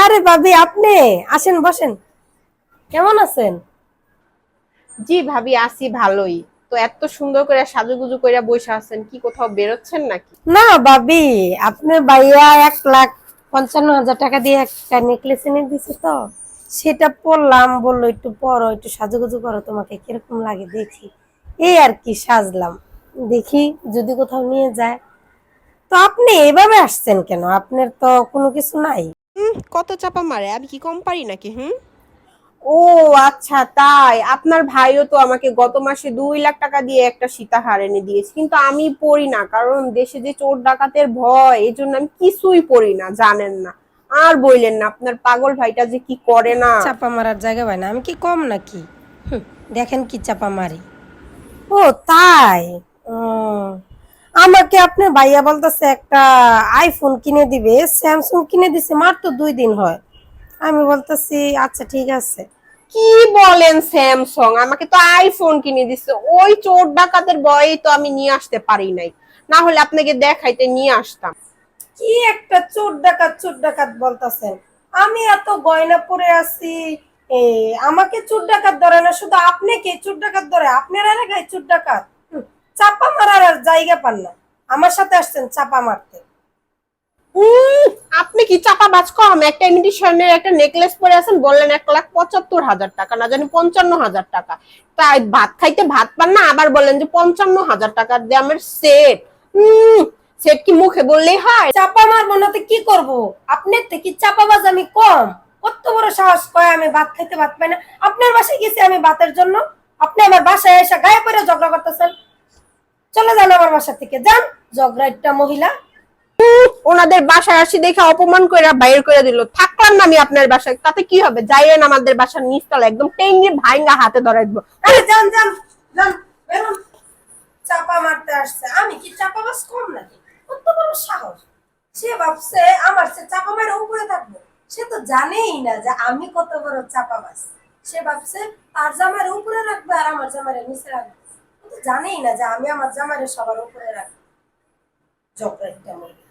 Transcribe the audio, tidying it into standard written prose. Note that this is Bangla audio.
আরে ভাবি, আপনি আসেন, বসেন। কেমন আছেন? জি ভাবি, আছি ভালোই। তো এত সুন্দর করে সাজুগুজু করে বসে আছেন, কি কোথাও বেরোচ্ছেন নাকি? না ভাবি, আপনার ভাইয়া 1,55,000 টাকা দিয়ে একটা নেকলেস এনে দিছে, তো সেটা পরলাম। বললো একটু পরো, একটু সাজুগুজু করো, তোমাকে কিরকম লাগে দেখি। এই আর কি, সাজলাম। দেখি যদি কোথাও নিয়ে যায়। তো আপনি এভাবে আসছেন কেন? আপনার তো কোনো কিছু নাই। কত চাপা মারে, আমি কি কম পারি নাকি? ও আচ্ছা, তাই আপনার ভাইও তো আমাকে গত মাসে 2 লাখ টাকা দিয়ে একটা সীতাহার এনে দিয়েছে, কিন্তু আমি পরি না, কারণ দেশে যে চোর ডাকাতের ভয়, এই জন্য আমি কিছুই পরি না, জানেন না। আর বইলেন না, আপনার পাগল ভাইটা যে কি করে না। চাপা মারার জায়গা পায় না, আমি কি কম নাকি? হুম, দেখেন কি চাপা মারি। ও তাই? উম, আমাকে আপনার ভাইয়া বলতেছে একটা আইফোন কিনে দিবে, স্যামসাং কিনে দিছে, মাত্র 2 দিন হয়। আমি বলতেছি আচ্ছা ঠিক আছে। কি বলেন, স্যামসাং? আমাকে তো আইফোন কিনে দিচ্ছে। ওই চোর ডাকাতের ভয়েই তো আমি নিয়ে আসতে পারি নাই, না হলে আপনাকে দেখাইতে নিয়ে আসতাম। কি একটা চোর ডাকাত চোর ডাকাত বলতেছেন? আমি এত গয়না পরে আছি। এ, আমাকে চোর ডাকাত ধরে না, শুধু আপনি কে চোর ডাকাত ধরে? আপনার এলাকায় চোর ডাকাত? চাপা মারার আর জায়গা পান না, আমার সাথে আসছেন চাপা মারতে। উম, আপনি কি চাপাবাজ কম? একটা ইমিটেশনের একটা নেকলেস পরে আছেন, বললেন 1,75,000 টাকা, না জানি 55,000 টাকা। তাই ভাত খাইতে ভাত পান না, আবার বলেন যে 55,000 টাকার দামের সেট। সেট কি মুখে বললেই হয়? চাপা মারবো না তো কি করব? আপনার থেকে চাপাবাজ আমি কম? কত বড় সাহস, কয় আমি ভাত খাইতে ভাত পাই না। আপনার বাসায় গেছি আমি ভাতের জন্য, আপনি আমার বাসায় এসে গায়ে পড়ে ঝগড়া করতেছেন। চলে যান আমার বাসা থেকে, যান। ঝগড়া একটা মহিলা। ওনাদের বাসায় আসি দেখে অপমান করে বাইর করে দিল, থাকলাম না আমি আপনার বাসায়, তাতে কি হবে? যাইয়েন আমাদের বাসার নিচতলা, একদম টেঙ্গি ভাইঙ্গা হাতে ধরাই দিব। আরে যান যান যান, বেরোন। চাপা মারতে আসছে, আমি কি চাপাবাজ কম নাকি? কত বড় সাহস! সে ভাবছে আমার সে চাপা মেরে উপরে থাকবো। সে তো জানেই না যে আমি কত বড় চাপাবাজ। সে ভাবছে তার জামার উপরে রাখবে আর আমার জামার নিচে রাখবে। ও তো জানেই না যে আমি আমার জামারে সবার উপরে রাখবো। ঝগড়া একটা মহিলা।